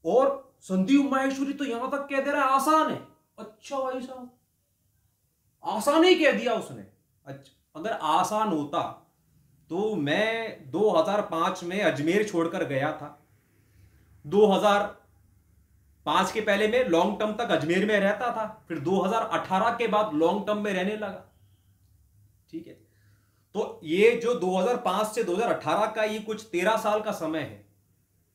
और संदीप माहेश्वरी तो यहां तक कह दे रहा है आसान है। अच्छा भाई साहब, आसान ही कह दिया उसने। अच्छा, अगर आसान होता तो मैं 2005 में अजमेर छोड़कर गया था। 2005 के पहले मैं लॉन्ग टर्म तक अजमेर में रहता था, फिर 2018 के बाद लॉन्ग टर्म में रहने लगा। ठीक है, तो ये जो 2005 से 2018 का ये कुछ 13 साल का समय है,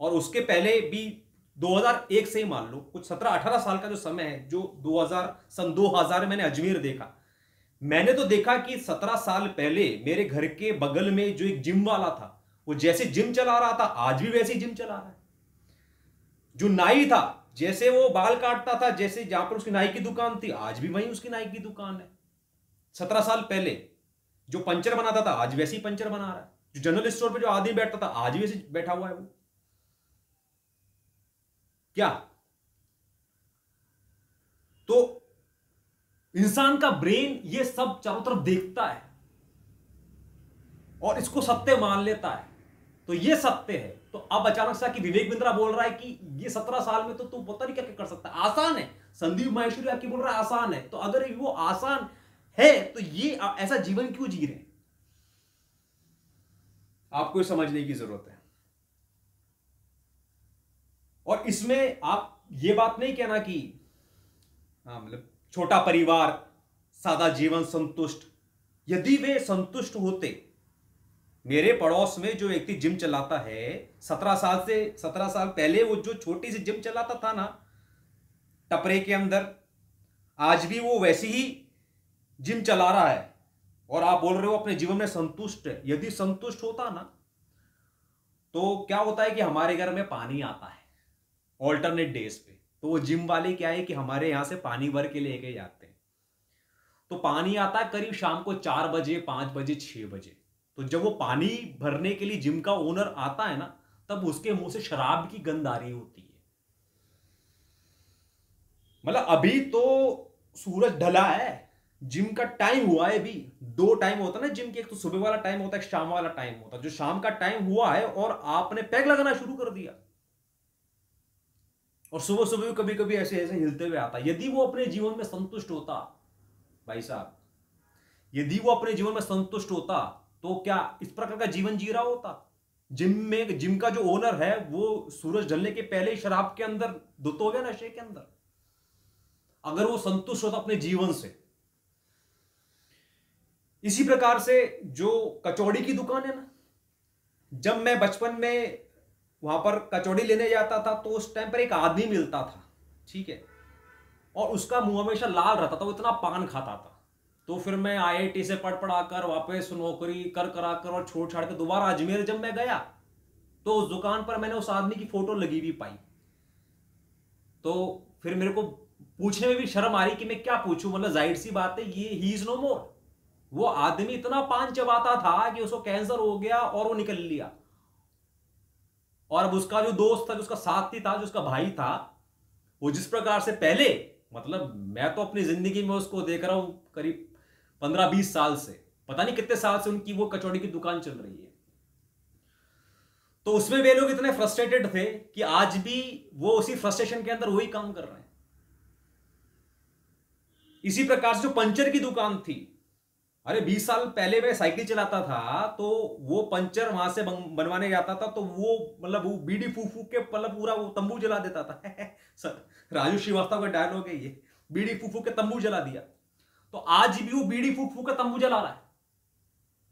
और उसके पहले भी 2001 से ही मान लो कुछ 17-18 साल का जो समय है, जो 2000 में मैंने अजमेर देखा। मैंने तो देखा कि 17 साल पहले मेरे घर के बगल में जो एक जिम वाला था, वो जैसे जिम चला रहा था आज भी वैसे ही जिम चला रहा है। जो नाई था, जैसे वो बाल काटता था, जैसे जहां पर उसकी नाई की दुकान थी, आज भी वहीं उसकी नाई की दुकान है। 17 साल पहले जो पंचर बनाता था आज वैसे ही पंचर बना रहा है। जो जनरल स्टोर पे जो आदमी बैठता था आज भी वैसे बैठा हुआ है वो। क्या तो इंसान का ब्रेन ये सब चारों तरफ देखता है और इसको सत्य मान लेता है, तो ये सत्य है। तो अब अचानक से कि विवेक बिंद्रा बोल रहा है कि ये 17 साल में तो तू पता नहीं क्या क्या कर सकता है, आसान है। संदीप माहेश्वरी आके बोल रहा है आसान है, तो अगर वो आसान है तो ये ऐसा जीवन क्यों जी रहे हैं, आपको समझने की जरूरत है। और इसमें आप ये बात नहीं कहना कि हाँ मतलब छोटा परिवार, सादा जीवन, संतुष्ट। यदि वे संतुष्ट होते, मेरे पड़ोस में जो व्यक्ति जिम चलाता है 17 साल पहले, वो जो छोटी सी जिम चलाता था ना टपरे के अंदर, आज भी वो वैसी ही जिम चला रहा है, और आप बोल रहे हो अपने जीवन में संतुष्ट है। यदि संतुष्ट होता ना, तो क्या होता है कि हमारे घर में पानी आता है ऑल्टरनेट डेज पे, तो वो जिम वाले क्या है कि हमारे यहां से पानी भर के लेके जाते हैं। तो पानी आता है करीब शाम को 4 बजे, 5 बजे, 6 बजे। तो जब वो पानी भरने के लिए जिम का ओनर आता है ना, तब उसके मुंह से शराब की गंध आ रही होती है। मतलब अभी तो सूरज ढला है, जिम का टाइम हुआ है। अभी 2 टाइम होता है ना जिम के, एक तो सुबह वाला टाइम होता है, एक शाम वाला टाइम होता है। जो शाम का टाइम हुआ है और आपने पैग लगाना शुरू कर दिया, और सुबह सुबह कभी कभी ऐसे ऐसे हिलते हुए आता। यदि वो अपने जीवन में संतुष्ट होता भाई साहब, यदि वो अपने जीवन में संतुष्ट होता, तो क्या इस प्रकार का जीवन जी रहा होता? जिम का जो ओनर है वो सूरज ढलने के पहले ही शराब के अंदर धुत हो गया, नशे के अंदर। अगर वो संतुष्ट होता अपने जीवन से। इसी प्रकार से जो कचौड़ी की दुकान है ना, जब मैं बचपन में वहां पर कचौड़ी लेने जाता था, तो उस टाइम पर एक आदमी मिलता था, ठीक है, और उसका मुंह हमेशा लाल रहता था, वो इतना पान खाता था। तो फिर मैं IIT से पढ़ पढ़ा कर वापस नौकरी कर करा कर और छोड़ छाड़ कर दोबारा अजमेर जब मैं गया, तो उस दुकान पर मैंने उस आदमी की फोटो लगी हुई पाई। तो फिर मेरे को पूछने में भी शर्म आ रही कि मैं क्या पूछूं, मतलब जाहिर सी बात है ये ही इज नो मोर। वो आदमी इतना पान चबाता था कि उसको कैंसर हो गया और वो निकल लिया। और अब उसका जो दोस्त था, जो उसका साथी था, जो उसका भाई था, वो जिस प्रकार से पहले, मतलब मैं तो अपनी जिंदगी में उसको देख रहा हूं करीब 15-20 साल से, पता नहीं कितने साल से उनकी वो कचौड़ी की दुकान चल रही है। तो उसमें वे लोग इतने फ्रस्ट्रेटेड थे कि आज भी वो उसी फ्रस्ट्रेशन के अंदर वही काम कर रहे हैं। इसी प्रकार से जो पंचर की दुकान थी, अरे 20 साल पहले मैं साइकिल चलाता था, तो वो पंचर वहां से बनवाने जाता था, तो वो मतलब वो बीड़ी फूक फूक के मतलब पूरा वो तंबू जला देता था। राजू श्रीवास्तव का डायलॉग है ये, बीड़ी फूक फूक के तंबू जला दिया। तो आज भी वो बीड़ी फूक फूक के तंबू जला रहा है।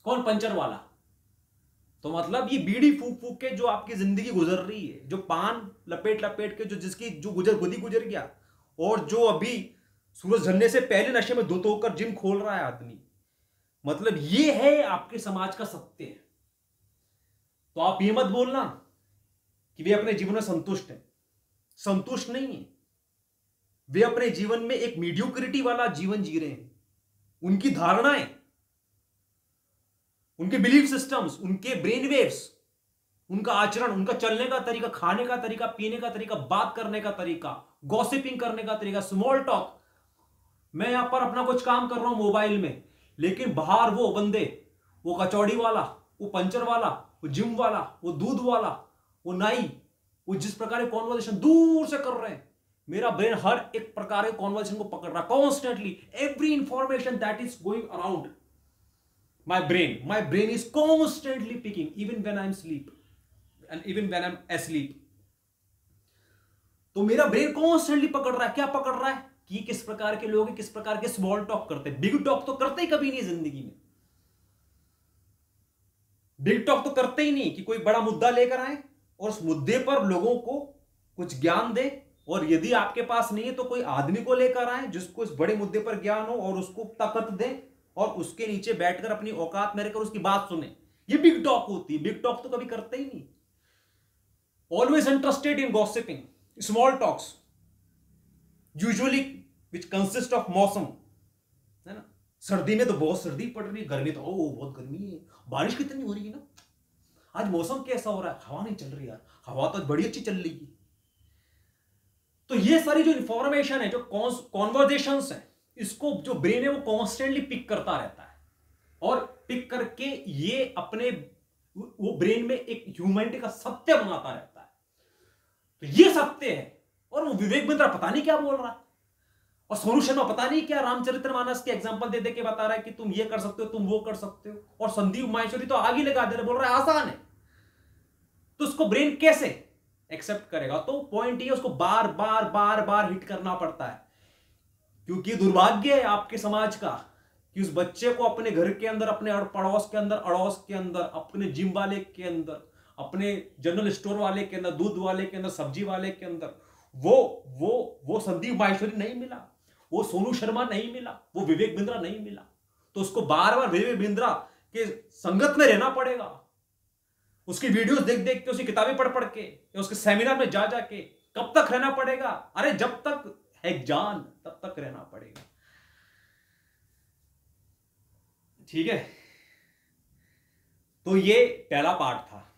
कौन? पंचर वाला। तो मतलब ये बीड़ी फूक फूक के जो आपकी जिंदगी गुजर रही है, जो पान लपेट लपेट के जो जिसकी जो खुद ही गुजर गया, और जो अभी सूरज ढलने से पहले नशे में धुत होकर जिम खोल रहा है आदमी, मतलब ये है आपके समाज का सत्य। तो आप ये मत बोलना कि वे अपने जीवन में संतुष्ट हैं। संतुष्ट नहीं है, वे अपने जीवन में एक मीडियोक्रिटी वाला जीवन जी रहे हैं। उनकी धारणाएं, उनके बिलीफ सिस्टम्स, उनके ब्रेन वेव्स, उनका आचरण, उनका चलने का तरीका, खाने का तरीका, पीने का तरीका, बात करने का तरीका, गॉसिपिंग करने का तरीका, स्मॉल टॉक। मैं यहां पर अपना कुछ काम कर रहा हूं मोबाइल में, लेकिन बाहर वो बंदे, वो कचौड़ी वाला, वो पंचर वाला, वो जिम वाला, वो दूध वाला, वो नाई, वो जिस प्रकार के कॉन्वर्सेशन दूर से कर रहे हैं, मेरा ब्रेन हर एक प्रकार के कॉन्वर्सेशन को पकड़ रहा, constantly every information that is going around my brain is constantly picking even when I'm sleep and even when I'm asleep. तो मेरा ब्रेन कॉन्स्टेंटली पकड़ रहा है, क्या पकड़ रहा है कि किस प्रकार के लोग हैं, किस प्रकार के स्मॉल टॉक करते हैं। बिग टॉक तो करते ही कभी नहीं जिंदगी में, बिग टॉक तो करते ही नहीं कि कोई बड़ा मुद्दा लेकर आए और उस मुद्दे पर लोगों को कुछ ज्ञान दे, और यदि आपके पास नहीं है तो कोई आदमी को लेकर आए जिसको इस बड़े मुद्दे पर ज्ञान हो और उसको ताकत दे और उसके नीचे बैठकर अपनी औकात में रहकर उसकी बात सुने। ये बिग टॉक होती है। बिग टॉक तो कभी करते ही नहीं। Always interested in gossiping, small talks usually which consist of मौसम, है ना। सर्दी में तो बहुत सर्दी पड़ रही है, गर्मी तो बहुत गर्मी है, बारिश कितनी हो रही है ना, आज मौसम कैसा हो रहा है, हवा नहीं चल रही यार, हवा तो बड़ी अच्छी चल रही है। तो ये सारी जो इंफॉर्मेशन है, जो कॉन्वर्जेशंस है, इसको जो ब्रेन है वो कॉन्स्टेंटली पिक करता रहता है, और पिक करके ये अपने वो ब्रेन में एक ह्यूमैनिटी का सत्य बनाता रहता है। तो ये सत्य है, और वो विवेक बिंद्रा पता नहीं क्या बोल रहा है, और सोनू शर्मा पता नहीं क्या रामचरितमानस के एग्जांपल दे दे के बता रहा है कि तुम ये कर सकते हो, तुम वो कर सकते हो, और संदीप माहेश्वरी तो आगे लगा दे रहे, बोल रहा है आसान है। तो उसको ब्रेन कैसे एक्सेप्ट करेगा? तो पॉइंट ये, उसको बार बार बार बार हिट करना पड़ता है, क्योंकि दुर्भाग्य है आपके समाज का कि उस बच्चे को अपने घर के अंदर, अपने पड़ोस के अंदर, अड़ोस के अंदर, अपने जिम वाले के अंदर, अपने जनरल स्टोर वाले के अंदर, दूध वाले के अंदर, सब्जी वाले के अंदर वो संदीप माहेश्वरी नहीं मिला, वो सोनू शर्मा नहीं मिला, वो विवेक बिंद्रा नहीं मिला। तो उसको बार बार विवेक बिंद्रा के संगत में रहना पड़ेगा, उसकी वीडियोस देख देख के, उसकी किताबें पढ़ पढ़ के, उसके सेमिनार में जा जाके। कब तक रहना पड़ेगा? अरे जब तक है जान तब तक रहना पड़ेगा। ठीक है, तो ये पहला पार्ट था।